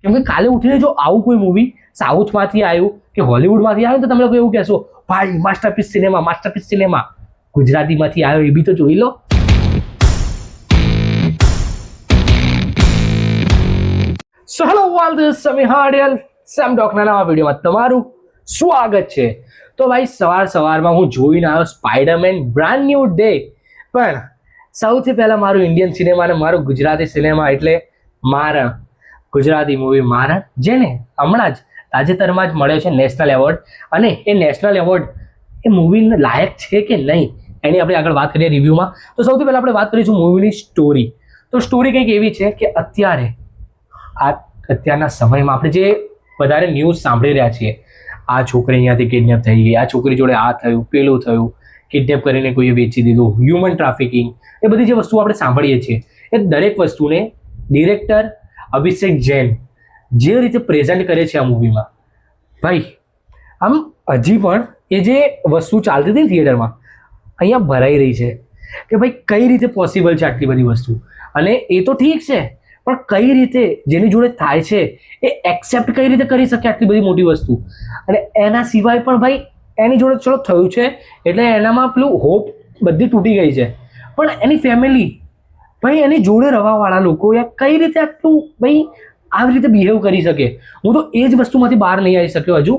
કેમ કે કાલે ઉઠીને જો આવું કોઈ મૂવી સાઉથમાંથી આવ્યું કે હોલિવૂડમાંથી આવ્યું તો તમે લોકો એવું કહેશો ભાઈ માસ્ટરપીસ સિનેમા ગુજરાતીમાંથી આવ્યો એ બી તો જોઈ લો. So hello all, this is સમી હાર્ડિયલ. સેમ ડોકના નવા વિડીયોમાં તમારું સ્વાગત છે. તો ભાઈ સવારમાં હું જોઈને આવ્યો સ્પાઈડરમેન બ્રાન્ડ ન્યૂ ડે. પણ સૌથી પહેલાં મારું ઇન્ડિયન સિનેમા અને મારું ગુજરાતી સિનેમા એટલે મારણ, ગુજરાતી મૂવી મારણ, જેને હમણાં જ તાજેતરમાં જ મળ્યો છે નેશનલ એવોર્ડ. અને એ નેશનલ એવોર્ડ એ મૂવીને લાયક છે કે નહીં એની આપણે આગળ વાત કરીએ રિવ્યૂમાં. તો સૌથી પહેલાં આપણે વાત કરીશું મૂવીની સ્ટોરી. તો સ્ટોરી કંઈક એવી છે કે અત્યારના સમયમાં આપણે જે વધારે ન્યૂઝ સાંભળી રહ્યા છીએ, આ છોકરી અહીંયાથી કિડનેપ થઈ ગઈ, આ છોકરી જોડે આ થયું, પેલું થયું, કિડનેપ કરીને કોઈએ વેચી દીધું, હ્યુમન ટ્રાફિકિંગ, એ બધી જે વસ્તુઓ આપણે સાંભળીએ છીએ એ દરેક વસ્તુને ડિરેક્ટર અભિષેક જૈન જે રીતે પ્રેઝન્ટ કરે છે આ મૂવીમાં, ભાઈ આમ હજી પણ એ જે વસ્તુ ચાલતી હતી ને થિયેટરમાં અહીંયા ભરાઈ રહી છે કે ભાઈ કઈ રીતે પોસિબલ છે આટલી બધી વસ્તુ. અને એ તો ઠીક છે, પણ કઈ રીતે જેની જોડે થાય છે એ એક્સેપ્ટ કઈ રીતે કરી શકે આટલી બધી મોટી વસ્તુ. અને એના સિવાય પણ ભાઈ એની જોડે ચલો થયું છે એટલે એનામાં પેલું હોપ બધી તૂટી ગઈ છે, પણ એની ફેમિલી ભાઈ એની જોડે રહેવાવાળા લોકો યાર કઈ રીતે આટલું ભાઈ આવી રીતે બિહેવ કરી શકે. હું તો એ જ વસ્તુમાંથી બહાર નહીં આવી શક્યો હજુ.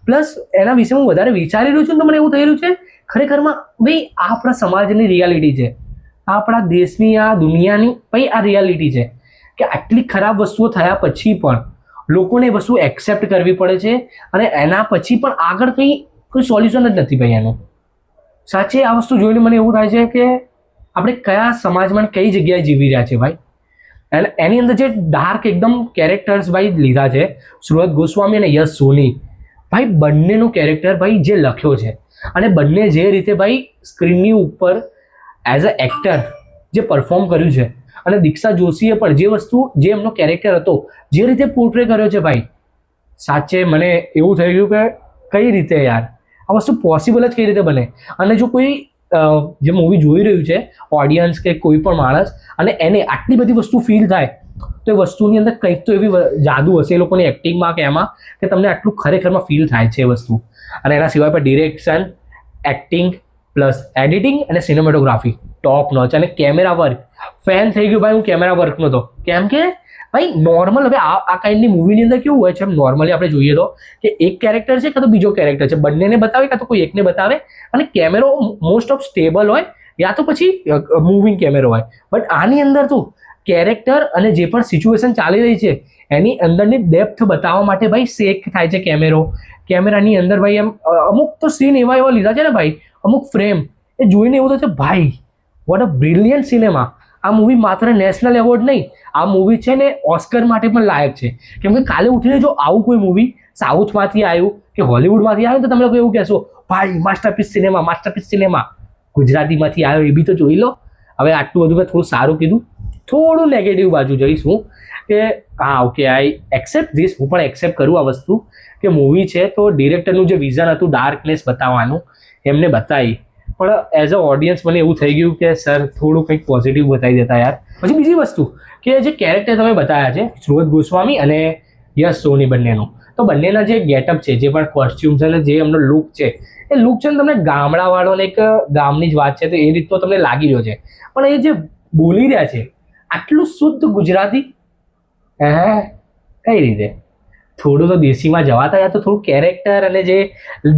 પ્લસ એના વિશે હું વધારે વિચારી રહ્યો છું તો મને એવું થઈ રહ્યું છે ખરેખરમાં ભાઈ આ આપણા સમાજની રિયાલિટી છે, આ આપણા દેશની, આ દુનિયાની ભાઈ આ રિયાલિટી છે કે આટલી ખરાબ વસ્તુઓ થયા પછી પણ લોકોને એ વસ્તુ એક્સેપ્ટ કરવી પડે છે અને એના પછી પણ આગળ કોઈ સોલ્યુશન જ નથી ભાઈ એનું. સાચે આ વસ્તુ જોઈને મને એવું થાય છે કે આપણે કયા સમાજમાં કઈ જગ્યાએ જીવી રહ્યા છે ભાઈ. અને એની અંદર જે ડાર્ક એકદમ કેરેક્ટર્સ ભાઈ લીધા છે, સુરત ગોસ્વામી અને યશ સોની, ભાઈ બંનેનું કેરેક્ટર ભાઈ જે લખ્યો છે અને બંને જે રીતે ભાઈ સ્ક્રીનની ઉપર એઝ અ એક્ટર જે પરફોર્મ કર્યું છે, અને દીક્ષા જોશીએ પણ જે એમનો કેરેક્ટર હતો જે રીતે પોર્ટ્રે કર્યો છે ભાઈ, સાચે મને એવું થઈ ગયું કે કઈ રીતે યાર આ વસ્તુ પોસિબલ જ કઈ રીતે બને. અને જો કોઈ જે મૂવી જોઈ રહ્યું છે ઓડિયન્સ કે કોઈ પણ માણસ અને એને આટલી બધી વસ્તુ ફીલ થાય તો એ વસ્તુની અંદર કંઈક તો એવી જાદુ હશે એ લોકોની એક્ટિંગમાં કે એમાં કે તમને આટલું ખરેખરમાં ફીલ થાય છે એ વસ્તુ. અને એના સિવાય પણ ડિરેક્શન, એક્ટિંગ પ્લસ એડિટિંગ અને સિનેમેટોગ્રાફી ટોપ નોચ. અને કેમેરા વર્ક, ફેન થઈ ગયો ભાઈ હું કેમેરા વર્કનો તો. કેમ કે ભાઈ નોર્મલ હવે આ કાઇન્ડની મૂવીની અંદર કેવું હોય છે, એમ નોર્મલી આપણે જોઈએ તો કે એક કેરેક્ટર છે કાં તો બીજો કેરેક્ટર છે, બંનેને બતાવે કાં તો કોઈ એકને બતાવે, અને કેમેરો મોસ્ટ ઓફ સ્ટેબલ હોય યા તો પછી મૂવિંગ કેમેરો હોય. બટ આની અંદર તો કેરેક્ટર અને જે પણ સિચ્યુએશન ચાલી રહી છે એની અંદરની ડેપ્થ બતાવવા માટે ભાઈ શેક થાય છે કેમેરાની અંદર ભાઈ. એમ અમુક તો સીન એવા લીધા છે ને ભાઈ, અમુક ફ્રેમ એ જોઈને એવું થશે ભાઈ વોટ અ બ્રિલિયન્ટ સિનેમા. આ મૂવી માત્ર નેશનલ એવોર્ડ નહીં, આ મૂવી છે ને ઓસ્કર માટે પણ લાયક છે. કેમ કે કાલે ઉઠીને જો આવું કોઈ મૂવી સાઉથમાંથી આવ્યું કે હોલિવૂડમાંથી આવ્યું તો તમે લોકો એવું કહેશો ભાઈ માસ્ટરપીસ સિનેમા ગુજરાતીમાંથી આવ્યો એ બી તો જોઈ લો. હવે આટલું બધું મેં થોડું સારું કીધું, થોડું નેગેટિવ બાજુ જઈશ હું કે હા ઓકે આઈ એક્સેપ્ટ ધીસ, હું પણ એક્સેપ્ટ કરું આ વસ્તુ કે મૂવી છે તો ડિરેક્ટરનું જે વિઝન હતું ડાર્કનેસ બતાવવાનું એમને બતાવી, પણ એઝ અ ઓડિયન્સ મને એવું થઈ ગયું કે સર થોડું કંઈક પોઝિટિવ બતાવી દેતા યાર. પછી બીજી વસ્તુ કે જે કેરેક્ટર તમે બતાવ્યા છે સુરત ગોસ્વામી અને યશ સોની બંનેનું, તો બંનેના જે ગેટઅપ છે, જે પણ કોસ્ટ્યુમ છે અને જે એમનો લુક છે એ લુક છે ને તમને ગામડાવાળો ને એક ગામની જ વાત છે તો એ રીતનો તમને લાગી રહ્યો છે. પણ એ જે બોલી રહ્યા છે આટલું શુદ્ધ ગુજરાતી કઈ રીતે થોડું તો દેશીમાં જવાતા યા તો થોડું કેરેક્ટર અને જે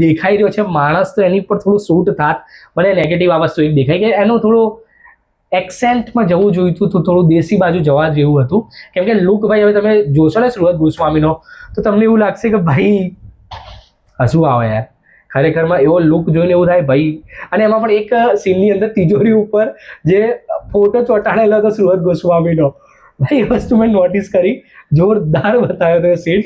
દેખાઈ રહ્યો છે માણસ તો એની પર થોડું શૂટ થાત. મને નેગેટિવ આ વસ્તુ એક દેખાય કે એનું થોડું એક્સેન્ટમાં જવું જોઈતું હતું, થોડું દેશી બાજુ જવા જેવું હતું. કેમ કે લુક ભાઈ હવે તમે જોશો ને સુરત ગોસ્વામીનો તો તમને એવું લાગશે કે ભાઈ હસવું આવે યાર ખરેખરમાં એવો લુક જોઈને એવું થાય ભાઈ. અને એમાં પણ એક સીનની અંદર તિજોરી ઉપર જે ફોટો ચોંટાડેલો હતો સુરત ગોસ્વામીનો, ભાઈ એ વસ્તુ મેં નોટિસ કરી, જોરદાર બતાવ્યો હતો એ સીન.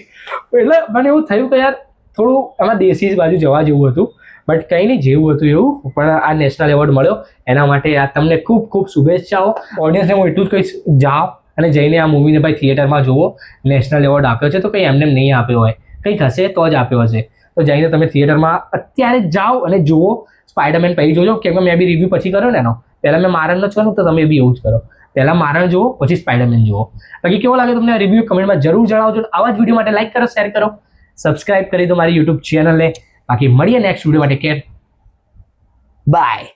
એટલે મને એવું થયું કે યાર થોડું એમાં દેશી બાજુ જવા જેવું હતું. બટ કંઈ નહીં, જેવું હતું એવું. પણ આ નેશનલ એવોર્ડ મળ્યો એના માટે આ તમને ખૂબ ખૂબ શુભેચ્છાઓ. ઓડિયન્સને હું એટલું જ કહીશ, જાઓ અને જઈને આ મૂવીને ભાઈ થિયેટરમાં જુઓ. નેશનલ એવોર્ડ આપ્યો છે તો કંઈ એમને નહીં આપ્યો હોય, કંઈક હશે તો જ આપ્યો હશે. તો જઈને તમે થિયેટરમાં અત્યારે જાઓ અને જુઓ. સ્પાઈડરમેન પછી જોજો, કેમ કે મેં બી રિવ્યૂ પછી કર્યો ને એનો, પહેલાં મેં મારણનો છો ને તો તમે બી એવું જ કરો. પહેલા મારણ જુઓ પછી સ્પાઈડરમેન જુઓ. બાકી કેવો લાગે તમને આ રિવ્યુ કમેન્ટમાં જરૂર જણાવજો. આવા જ વિડીયો માટે લાઈક કરો, શેર કરો, સબસ્ક્રાઇબ કરી દો મારી યુટ્યુબ ચેનલને. બાકી મળીએ નેક્સ્ટ વિડીયો માટે. બાય.